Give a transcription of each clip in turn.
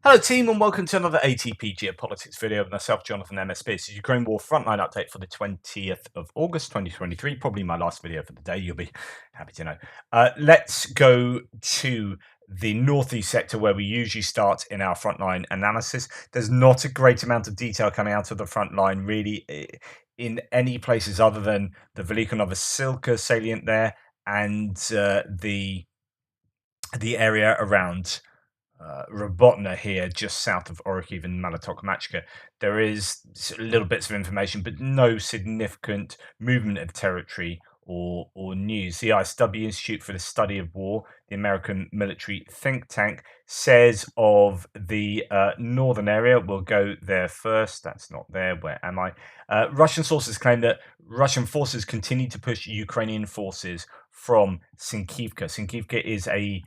Hello team and welcome to another ATP Geopolitics video with myself, Jonathan MSB. This is Ukraine War Frontline update for the 20th of August 2023, probably my last video for the day, you'll be happy to know. Let's go to the northeast sector where we usually start in our frontline analysis. There's not a great amount of detail coming out of the front line really in any places other than the Velika Novosilka salient there and the area around Robotyne here, just south of Orikhiv and Malatok-Machka. There is little bits of information, but no significant movement of territory or news. The ISW Institute for the Study of War, the American military think tank, says of the northern area, we'll go there first. That's not there. Where am I? Russian sources claim that Russian forces continue to push Ukrainian forces from Sinkivka. Sinkivka is a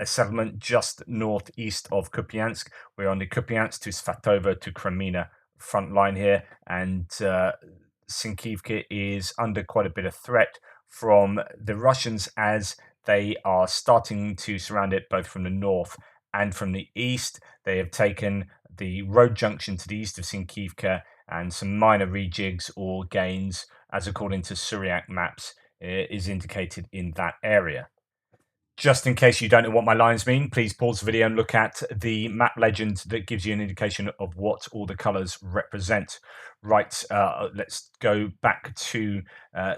settlement just northeast of Kupiansk. We're on the Kupiansk to Svatovo to Kreminna front line here, and Sinkivka is under quite a bit of threat from the Russians as they are starting to surround it both from the north and from the east. They have taken the road junction to the east of Sinkivka and some minor rejigs or gains, as according to Syriac maps, is indicated in that area. Just in case you don't know what my lines mean, please pause the video and look at the map legend that gives you an indication of what all the colours represent. Right, let's go back to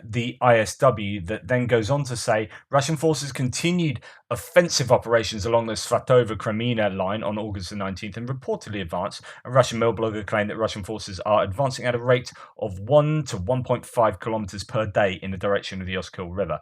the ISW that then goes on to say Russian forces continued offensive operations along the Svatovo-Kreminna line on August the 19th and reportedly advanced. A Russian mail blogger claimed that Russian forces are advancing at a rate of 1 to 1.5 kilometers per day in the direction of the Oskil River.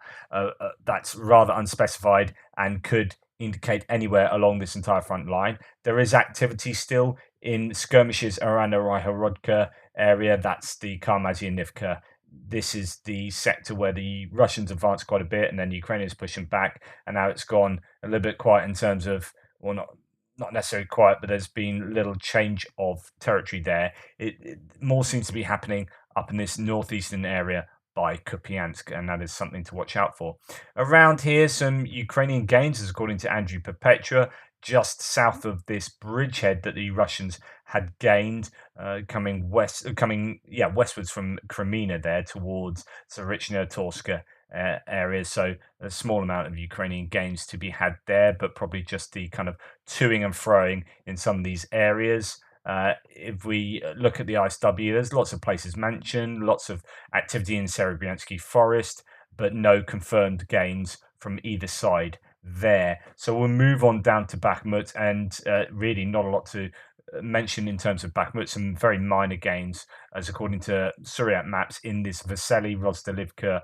That's rather unspecified and could indicate anywhere along this entire front line. There is activity still in skirmishes around the Ryhorodka area. That's the Karmazynivka. This is the sector where the Russians advanced quite a bit and then the Ukrainians pushing back, and now it's gone a little bit quiet in terms of, well, not necessarily quiet, but there's been little change of territory there. It more seems to be happening up in this northeastern area by Kupiansk, and that is something to watch out for. Around here, some Ukrainian gains, as according to Andrew Perpetua, just south of this bridgehead that the Russians had gained, coming westwards from Kreminna there towards Zarichna Torska areas. So a small amount of Ukrainian gains to be had there, but probably just the kind of toing and froing in some of these areas. If we look at the ISW, there's lots of places mentioned, lots of activity in Serebryansky Forest, but no confirmed gains from either side there. So we'll move on down to Bakhmut, and really not a lot to mention in terms of Bakhmut. Some very minor gains, as according to Syriac maps, in this Vasily Rozdalivka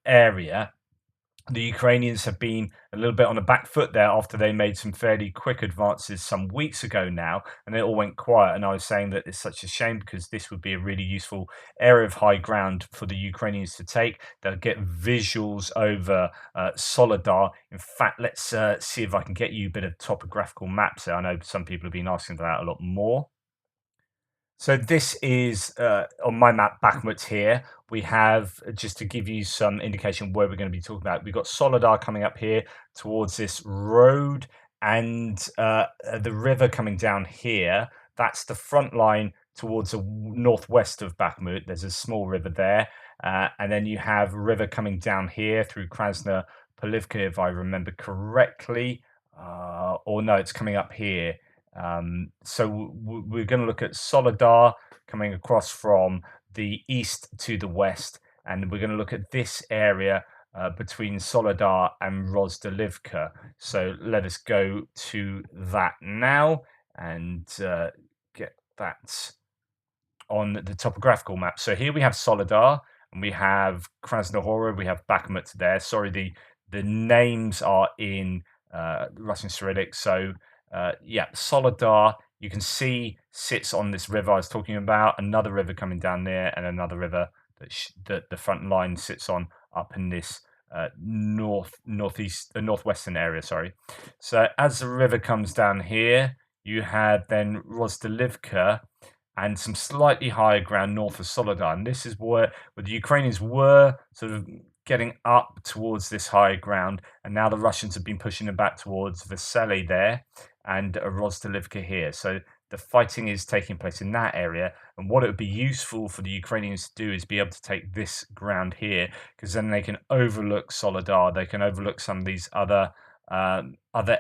area. The Ukrainians have been a little bit on the back foot there after they made some fairly quick advances some weeks ago now, and it all went quiet. And I was saying that it's such a shame because this would be a really useful area of high ground for the Ukrainians to take. They'll get visuals over Solidar. In fact, let's see if I can get you a bit of topographical maps there. I know some people have been asking for that a lot more. So this is on my map, Bakhmut here. We have, just to give you some indication where we're going to be talking about, we've got Solidar coming up here towards this road and the river coming down here. That's the front line towards the northwest of Bakhmut. There's a small river there. And then you have a river coming down here through Krasna Polivka, if I remember correctly. Or no, it's coming up here. So we're going to look at Solidar coming across from the east to the west, and we're going to look at this area between Solidar and Rozdalivka. So let us go to that now and get that on the topographical map. So here we have Solidar, and we have Krasnohora, we have Bakhmut there. Sorry, the names are in Russian Cyrillic. So yeah, Solidar, you can see, sits on this river I was talking about, another river coming down there, and another river that the front line sits on up in this northwestern area. Sorry. So as the river comes down here, you had then Rozdalivka and some slightly higher ground north of Solidar, and this is where the Ukrainians were sort of getting up towards this high ground, and now the Russians have been pushing them back towards Vasily there. and Robotyne here. So the fighting is taking place in that area, and what it would be useful for the Ukrainians to do is be able to take this ground here, because then they can overlook Solidar, they can overlook some of these other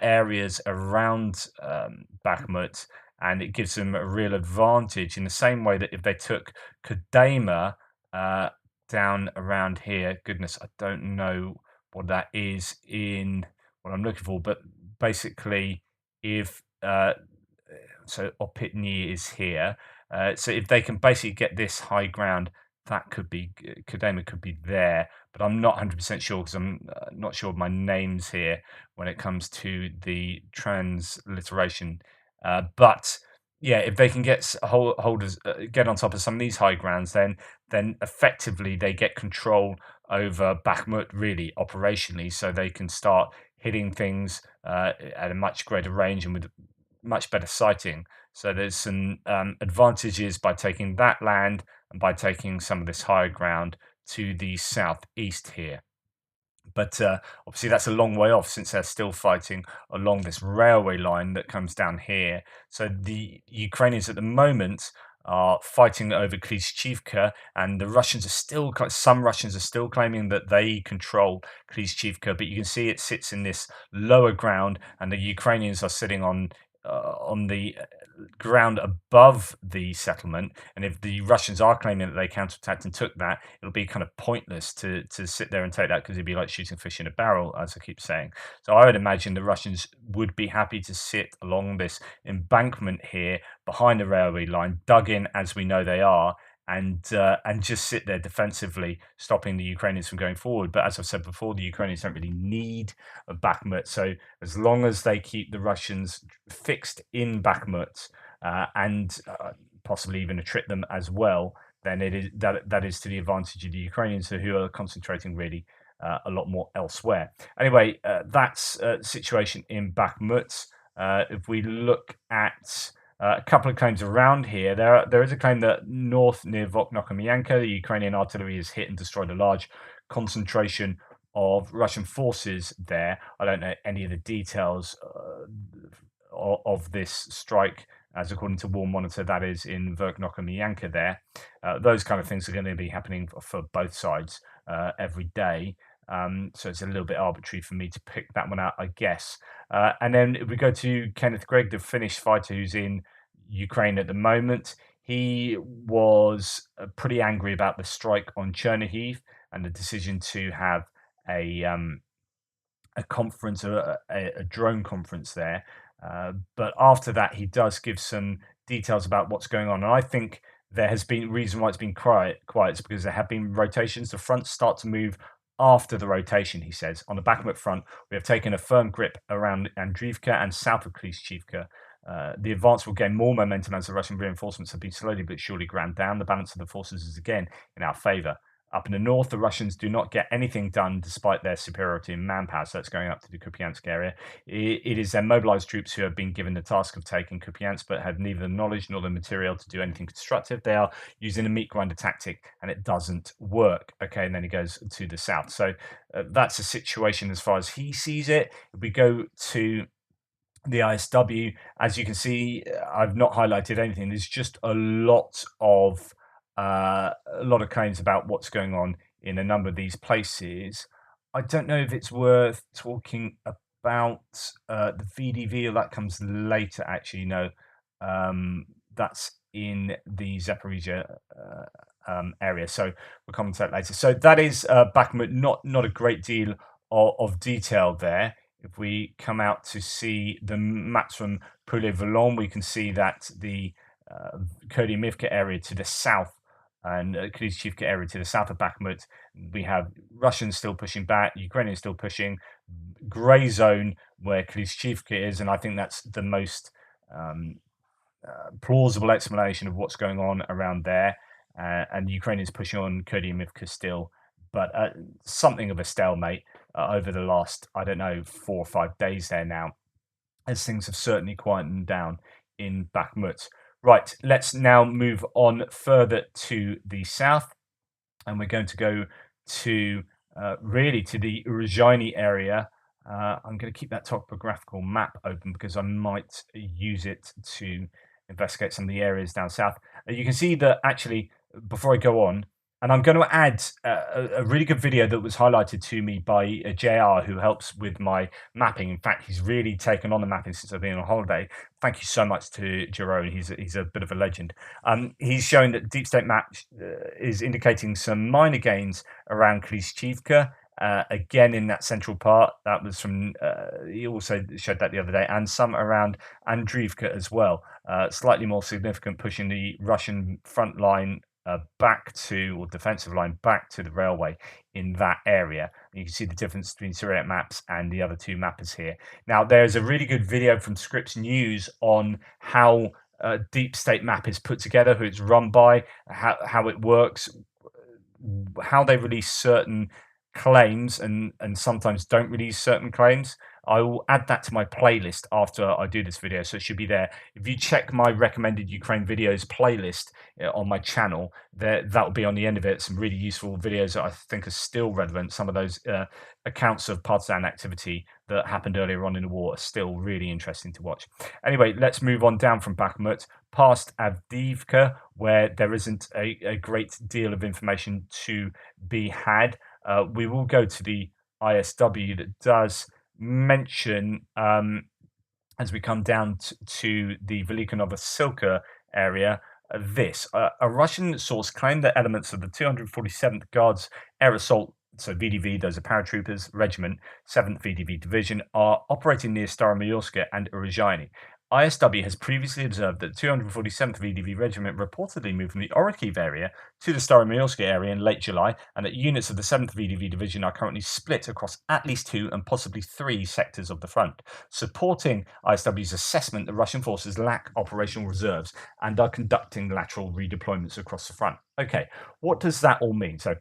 areas around Bakhmut, and it gives them a real advantage in the same way that if they took Kadema uh, down around here, goodness, I don't know what that is in what I'm looking for, but basically, if so Opitny is here. So if they can basically get this high ground, that could be Kadema could be there, but I'm not 100% sure because I'm not sure of my names here when it comes to the transliteration. But yeah, if they can get holders get on top of some of these high grounds, then effectively they get control over Bakhmut really operationally, so they can start hitting things at a much greater range and with much better sighting. So there's some advantages by taking that land and by taking some of this higher ground to the southeast here. But obviously, that's a long way off since they're still fighting along this railway line that comes down here. So the Ukrainians at the moment are fighting over Klishchivka, and the Russians are still, some Russians are still claiming that they control Klishchivka, but you can see it sits in this lower ground, and the Ukrainians are sitting on the ground above the settlement. And if the Russians are claiming that they counterattacked and took that, it'll be kind of pointless to sit there and take that, because it'd be like shooting fish in a barrel, as I keep saying. So I would imagine the Russians would be happy to sit along this embankment here behind the railway line, dug in as we know they are, and just sit there defensively, stopping the Ukrainians from going forward. But as I've said before, the Ukrainians don't really need a Bakhmut. So as long as they keep the Russians fixed in Bakhmut and possibly even trick them as well, then it is that is to the advantage of the Ukrainians, who are concentrating really a lot more elsewhere. Anyway, that's situation in Bakhmut. If we look at a couple of claims around here, there is a claim that north near Voknokomyanka, the Ukrainian artillery has hit and destroyed a large concentration of Russian forces there. I don't know any of the details of this strike, as according to War Monitor, that is in Verkhnokha there. Those kind of things are going to be happening for both sides every day. So it's a little bit arbitrary for me to pick that one out, I guess. And then if we go to Kenneth Gregg, the Finnish fighter who's in Ukraine at the moment, he was pretty angry about the strike on Chernihiv and the decision to have a conference, a drone conference there. But after that, he does give some details about what's going on. And I think there has been reason why it's been quiet is because there have been rotations. The fronts start to move after the rotation, he says. On the Bakhmut front, we have taken a firm grip around Andriivka and south of Klishchivka. The advance will gain more momentum as the Russian reinforcements have been slowly but surely ground down. The balance of the forces is again in our favour. Up in the north, the Russians do not get anything done despite their superiority in manpower, so that's going up to the Kupiansk area. It is their mobilized troops who have been given the task of taking Kupiansk, but have neither the knowledge nor the material to do anything constructive. They are using a meat grinder tactic, and it doesn't work. Okay, and then he goes to the south. So that's a situation as far as he sees it. If we go to the ISW, as you can see, I've not highlighted anything. There's just a lot of claims about what's going on in a number of these places. I don't know if it's worth talking about the VDV, or that comes later. Actually, no, that's in the Zaporizhia area. So we'll comment that later. So that is Bakhmut. Not a great deal of detail there. If we come out to see the maps from Poulet-Volon, we can see that the Kodiamivka area to the south and Klishchivka area to the south of Bakhmut, we have Russians still pushing back, Ukrainians still pushing, grey zone where Klishchivka is, and I think that's the most plausible explanation of what's going on around there. And Ukrainians pushing on Kodiamivka still, but something of a stalemate over the last, I don't know, 4 or 5 days there now, as things have certainly quietened down in Bakhmut. Right, let's now move on further to the south, and we're going to go to really to the Rozhiny area, I'm going to keep that topographical map open because I might use it to investigate some of the areas down south. You can see that actually, before I go on, and I'm going to add a really good video that was highlighted to me by JR, who helps with my mapping. In fact, he's really taken on the mapping since I've been on holiday. Thank you so much to Jerome. He's a bit of a legend. He's showing that Deep State Map is indicating some minor gains around Klishchivka. Again, in that central part, that was from. He also showed that the other day, and some around Andriivka as well. Slightly more significant, pushing the Russian front line back to, or defensive line back to the railway in that area. You can see the difference between Syriac maps and the other two mappers here. Now, there's a really good video from Scripps News on how Deep State Map is put together, who it's run by, how it works, how they release certain claims and sometimes don't release certain claims. I will add that to my playlist after I do this video, so it should be there. If you check my recommended Ukraine videos playlist on my channel, that will be on the end of it. Some really useful videos that I think are still relevant. Some of those accounts of partisan activity that happened earlier on in the war are still really interesting to watch. Anyway, let's move on down from Bakhmut past Avdiivka, where there isn't a great deal of information to be had. We will go to the ISW that does mention, as we come down to the Velika Novosilka area, a Russian source claimed that elements of the 247th Guards Air Assault, so VDV, those are paratroopers, regiment, 7th VDV division, are operating near Staromyorsk and Uruzhany. ISW has previously observed that the 247th VDV Regiment reportedly moved from the Orikhiv area to the Staromyorsk area in late July, and that units of the 7th VDV Division are currently split across at least 2 and possibly 3 sectors of the front, supporting ISW's assessment that Russian forces lack operational reserves and are conducting lateral redeployments across the front. Okay, what does that all mean? So,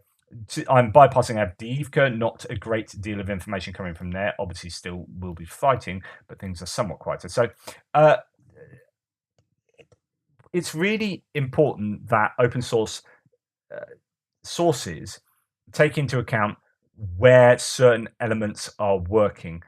I'm bypassing Avdiivka, not a great deal of information coming from there. Obviously, still will be fighting, but things are somewhat quieter. So, it's really important that open source sources take into account where certain elements are working.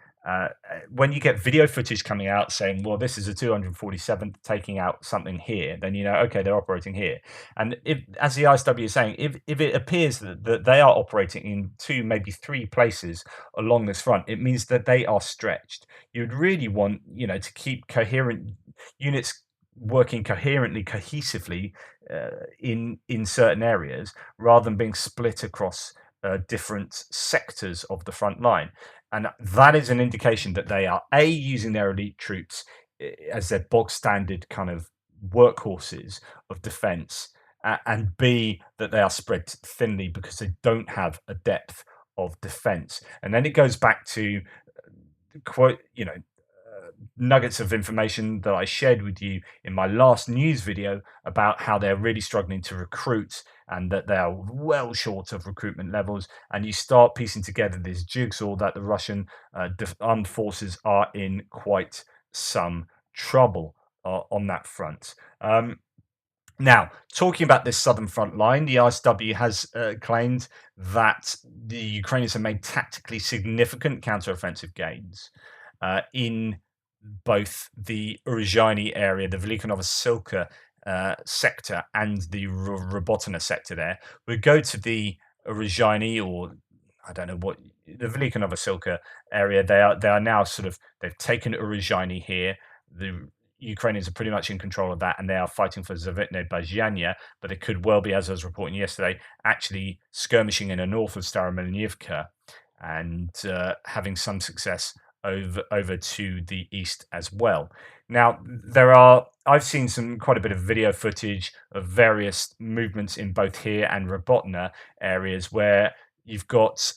When you get video footage coming out saying, well, this is a 247th taking out something here, then you know, okay, they're operating here. And if, as the ISW is saying, if it appears that they are operating in 2, maybe 3 places along this front, it means that they are stretched. You'd really want, to keep coherent units working coherently, cohesively in certain areas, rather than being split across different sectors of the front line. And that is an indication that they are A, using their elite troops as their bog standard kind of workhorses of defense, and B, that they are spread thinly because they don't have a depth of defense. And then it goes back to quote, nuggets of information that I shared with you in my last news video about how they're really struggling to recruit and that they are well short of recruitment levels. And you start piecing together this jigsaw that the Russian armed forces are in quite some trouble on that front. Now, talking about this southern front line, the ISW has claimed that the Ukrainians have made tactically significant counteroffensive gains in both the Uruzhany area, the Velika Novosilka sector, and the Robotyne sector there. We go to the Uruzhany, or I don't know what, the Velika Novosilka area. They are now they've taken Uruzhany here. The Ukrainians are pretty much in control of that, and they are fighting for Zavitne Bazhanya, but it could well be, as I was reporting yesterday, actually skirmishing in the north of Staromylnyivka and having some success over to the east as well. Now, I've seen quite a bit of video footage of various movements in both here and Robotyne areas where you've got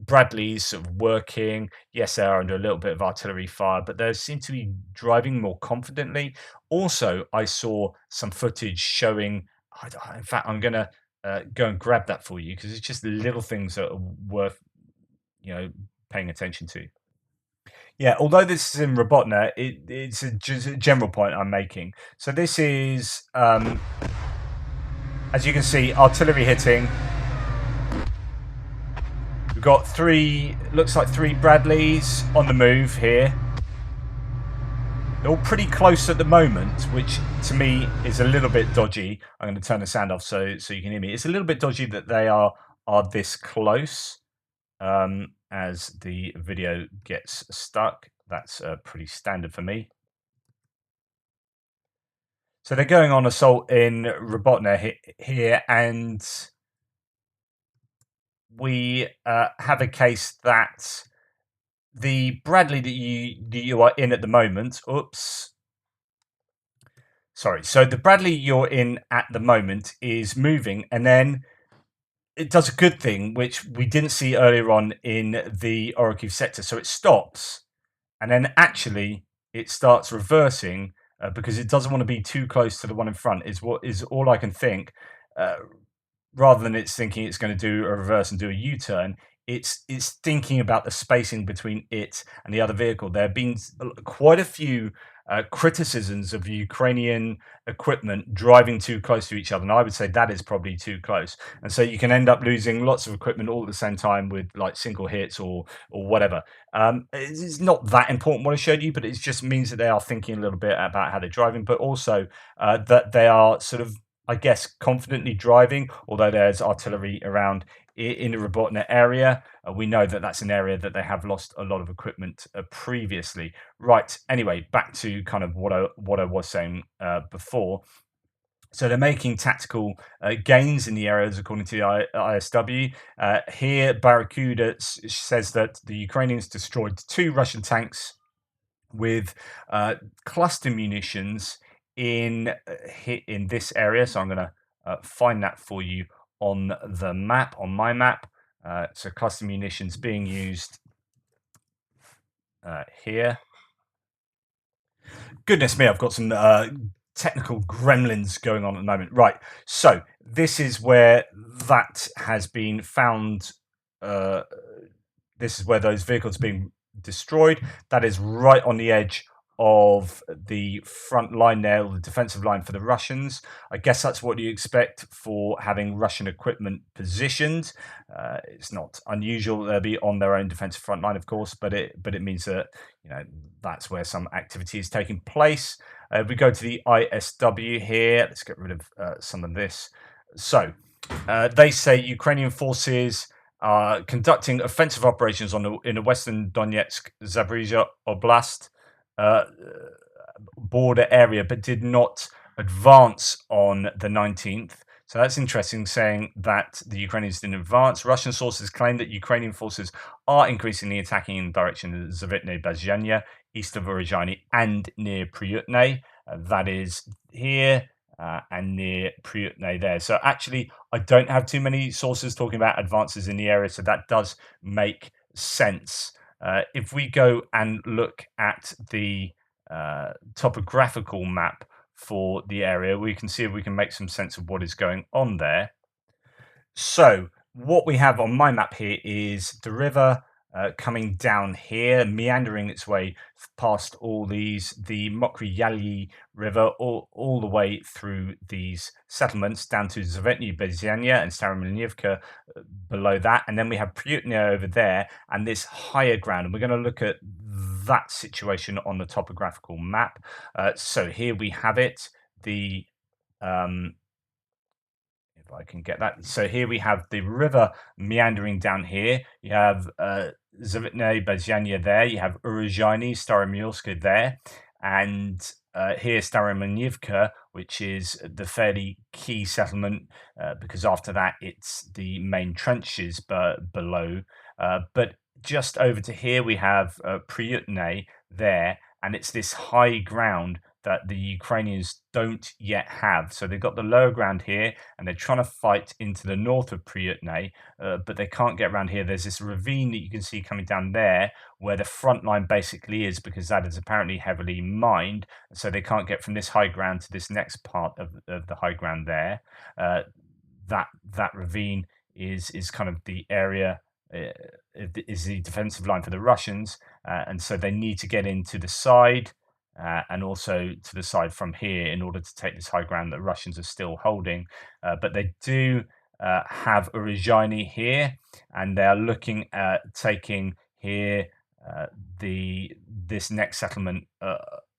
Bradleys sort of working. Yes, they are under a little bit of artillery fire, but they seem to be driving more confidently. Also, I saw some footage showing, in fact, I'm going to go and grab that for you because it's just little things that are worth, paying attention to. Yeah, although this is in Robotyne, it's a general point I'm making. So this is, as you can see, artillery hitting. We've got looks like three Bradleys on the move here. They're all pretty close at the moment, which to me is a little bit dodgy. I'm going to turn the sound off so you can hear me. It's a little bit dodgy that they are this close. As the video gets stuck, that's pretty standard for me. So they're going on assault in Robotyne here, and we have a case that the Bradley that you are in at the moment. Oops. Sorry. So the Bradley you're in at the moment is moving, and then it does a good thing, which we didn't see earlier on in the Oroku sector. So it stops, and then actually it starts reversing because it doesn't want to be too close to the one in front. Is what is all I can think. Rather than it's thinking it's going to do a reverse and do a U-turn, it's thinking about the spacing between it and the other vehicle. There have been quite a few criticisms of Ukrainian equipment driving too close to each other, and I would say that is probably too close. And so you can end up losing lots of equipment all at the same time with like single hits or whatever. It's not that important what I showed you, but it just means that they are thinking a little bit about how they're driving, but also that they are sort of, I guess, confidently driving, although there's artillery around in the Robotyne area. We know that that's an area that they have lost a lot of equipment previously. Right. Anyway, back to kind of what I was saying before. So they're making tactical gains in the areas, according to the ISW. Here, Barracuda says that the Ukrainians destroyed 2 Russian tanks with cluster munitions in this area. So I'm going to find that for you on the map, on my map. So cluster munitions being used here. Goodness me, I've got some technical gremlins going on at the moment. Right, so this is where that has been found. This is where those vehicles are being destroyed. That is right on the edge of the front line there, or the defensive line for the Russians. I guess that's what you expect for having Russian equipment positioned. It's not unusual they'll be on their own defensive front line, of course, but it means that that's where some activity is taking place. We go to the ISW here. Let's get rid of some of this. So they say Ukrainian forces are conducting offensive operations in the western Donetsk, Zaporizhia Oblast border area, but did not advance on the 19th. So that's interesting, saying that the Ukrainians didn't advance. Russian sources claim that Ukrainian forces are increasingly attacking in the direction of Zavitne Bazhanya, east of Orozhany, and near Pryutne. That is here and near Pryutne there. So actually, I don't have too many sources talking about advances in the area, so that does make sense. If we go and look at the topographical map for the area, we can see if we can make some sense of what is going on there. So what we have on my map here is the river coming down here, meandering its way past all these, the Mokry River, all the way through these settlements down to Zavetny Bezhanya and Staromilnyivka below that. And then we have Pryutne over there and this higher ground. And we're going to look at that situation on the topographical map. So here we have it. The if I can get that. So here we have the river meandering down here. You have Zavitne Bazhanya there. You have Uruzhany, Staromilska there. And here Staromilnyivka, which is the fairly key settlement because after that it's the main trenches below. But just over to here we have Pryutne there. And it's this high ground that the Ukrainians don't yet have. So they've got the lower ground here, and they're trying to fight into the north of Pryutne, but they can't get around here. There's this ravine that you can see coming down there, where the front line basically is, because that is apparently heavily mined. So they can't get from this high ground to this next part of the high ground there. That ravine is kind of the area. Is the defensive line for the Russians, and so they need to get into the side and also to the side from here in order to take this high ground that Russians are still holding. But they do have Robotyne here, and they are looking at taking here this next settlement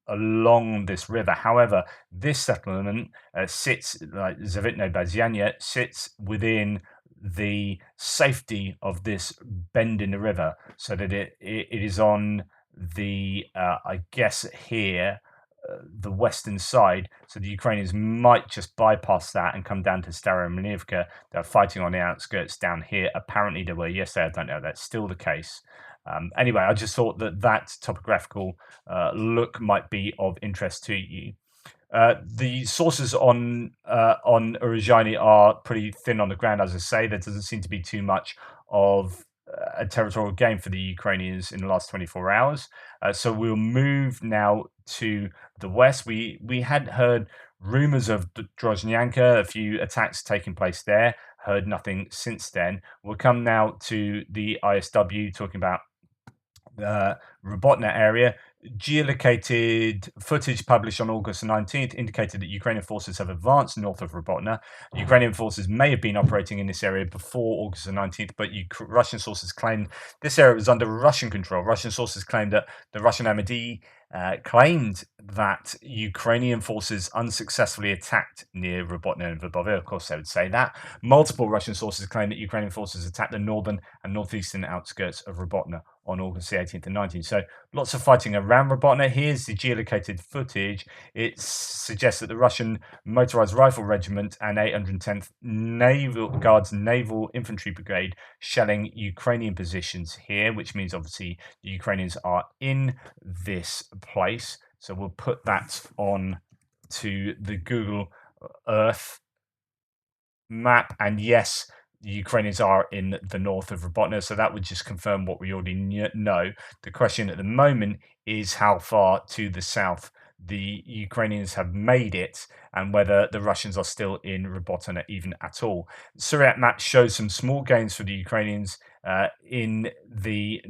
along this river. However, this settlement sits, like Zavitno Bazyanya, sits within the safety of this bend in the river, so that it is on the I guess here the western side, so the Ukrainians might just bypass that and come down to Starominivka. They're fighting on the outskirts down here. Apparently they were yesterday. I don't know. That's still the case. Anyway, I just thought that topographical look might be of interest to you. The sources on Robotyne are pretty thin on the ground, as I say. There doesn't seem to be too much of a territorial gain for the Ukrainians in the last 24 hours. So we'll move now to the west. We had heard rumors of Drozhnyanka, a few attacks taking place there. Heard nothing since then. We'll come now to the ISW, talking about the Robotyne area. Geolocated footage published on August 19th indicated that Ukrainian forces have advanced north of Robotyne. Ukrainian forces may have been operating in this area before August 19th, but Russian sources claimed this area was under Russian control. Russian sources claimed that the Russian MOD claimed that Ukrainian forces unsuccessfully attacked near Robotyne and Verbovia. Of course, they would say that. Multiple Russian sources claim that Ukrainian forces attacked the northern and northeastern outskirts of Robotyne on August the 18th and 19th. So lots of fighting around Robotyne. Here's the geolocated footage. It suggests that the Russian Motorized Rifle Regiment and 810th Naval Guards Naval Infantry Brigade shelling Ukrainian positions here, which means obviously the Ukrainians are in this place. So we'll put that on to the Google Earth map, and yes, the Ukrainians are in the north of Robotyne, so that would just confirm what we already know. The question at the moment is how far to the south the Ukrainians have made it, and whether the Russians are still in Robotyne even at all. Syriac map shows some small gains for the Ukrainians in the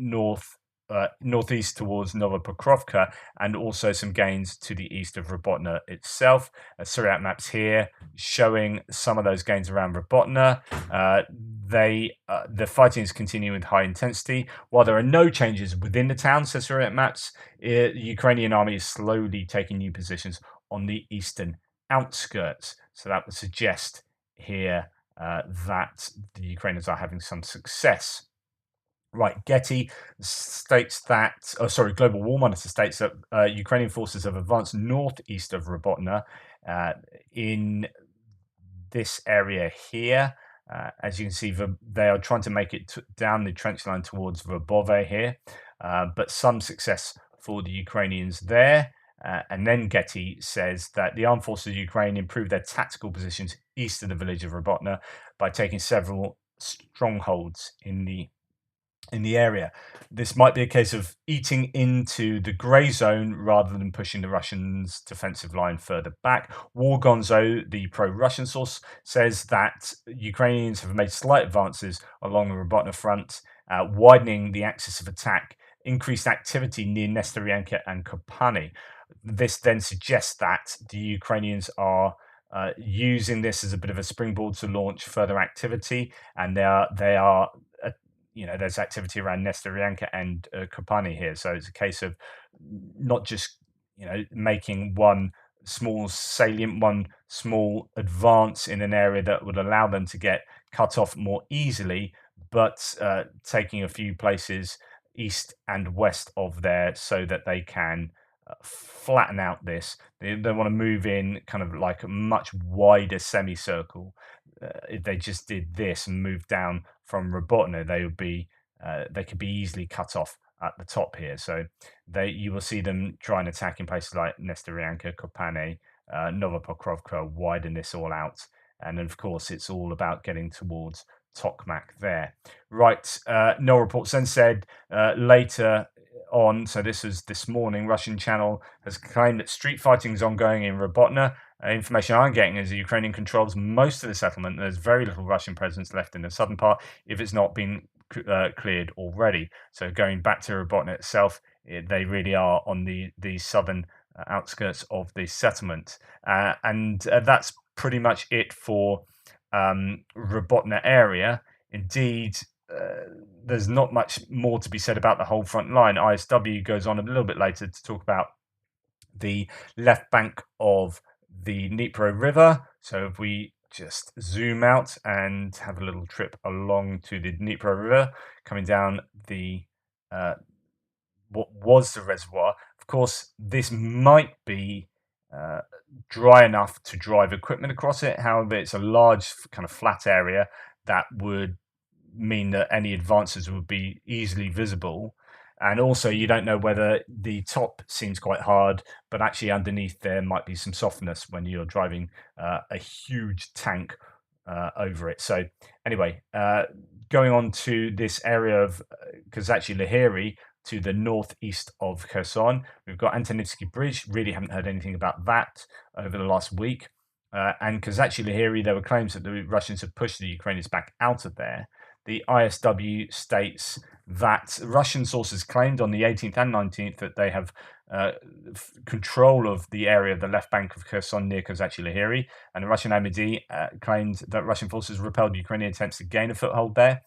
northeast towards Novopokrovka, and also some gains to the east of Robotyne itself. Syriac maps here showing some of those gains around Robotyne. The fighting is continuing with high intensity. While there are no changes within the town, says Syriac maps, the Ukrainian army is slowly taking new positions on the eastern outskirts. So that would suggest here that the Ukrainians are having some success. Right, Getty states that, Global War Monitor states that Ukrainian forces have advanced northeast of Robotyne in this area here. As you can see, they are trying to make it down the trench line towards Verbove here, but some success for the Ukrainians there. And then Getty says that the armed forces of Ukraine improved their tactical positions east of the village of Robotyne by taking several strongholds in the area. This might be a case of eating into the grey zone rather than pushing the Russians' defensive line further back. War Gonzo, the pro-Russian source, says that Ukrainians have made slight advances along the Robotyne front, widening the axis of attack, increased activity near Nestoryanka and Kopani. This then suggests that the Ukrainians are using this as a bit of a springboard to launch further activity, and they are there's activity around Nestoryanka and Kopani here. So it's a case of not just, making one small salient, one small advance in an area that would allow them to get cut off more easily, but taking a few places east and west of there so that they can flatten out this. They want to move in kind of like a much wider semicircle. If they just did this and moved down from Robotyne, they could be easily cut off at the top here. So you will see them try and attack in places like Nestoryanka, Kopane, Novopokrovka, widen this all out. And then, of course, it's all about getting towards Tokmak there. Right, no reports then said later on, so this was this morning, Russian channel has claimed that street fighting is ongoing in Robotyne. Information I'm getting is the Ukrainian controls most of the settlement. There's very little Russian presence left in the southern part, if it's not been cleared already. So going back to Robotyne itself, they really are on the southern outskirts of the settlement. And that's pretty much it for Robotyne area. Indeed, there's not much more to be said about the whole front line. ISW goes on a little bit later to talk about the left bank of the Dnipro River. So if we just zoom out and have a little trip along to the Dnipro River, coming down the what was the reservoir. Of course, this might be uh, dry enough to drive equipment across it. However, it's a large kind of flat area that would mean that any advances would be easily visible. And also, you don't know whether the top seems quite hard, but actually underneath there might be some softness when you're driving a huge tank over it. So, anyway, going on to this area of Kazachyi Lahiri to the northeast of Kherson, we've got Antonivsky Bridge. Really haven't heard anything about that over the last week. And Kazachyi Lahiri, there were claims that the Russians have pushed the Ukrainians back out of there. The ISW states that Russian sources claimed on the 18th and 19th that they have control of the area of the left bank of Kherson near Kazachyi Lahiri, and the Russian MOD claimed that Russian forces repelled Ukrainian attempts to gain a foothold there,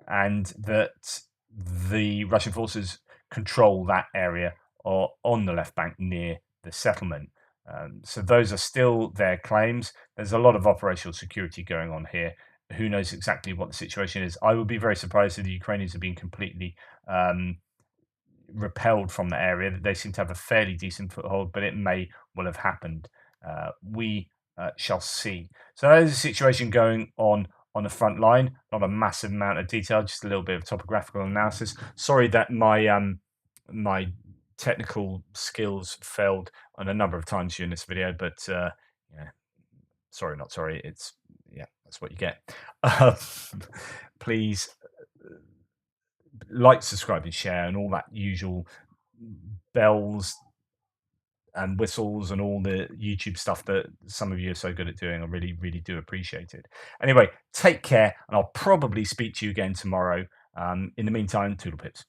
and that the Russian forces control that area or on the left bank near the settlement. So those are still their claims. There's a lot of operational security going on here. Who knows exactly what the situation is? I would be very surprised if the Ukrainians have been completely repelled from the area. They seem to have a fairly decent foothold, but it may well have happened. We shall see. So that is the situation going on the front line. Not a massive amount of detail, just a little bit of topographical analysis. Sorry that my technical skills failed on a number of times during this video, but yeah, sorry, not sorry. It's yeah, that's what you get. Please like, subscribe, and share, and all that usual bells and whistles and all the YouTube stuff that some of you are so good at doing. I really, really do appreciate it. Anyway, take care, and I'll probably speak to you again tomorrow. In the meantime, toodle pips.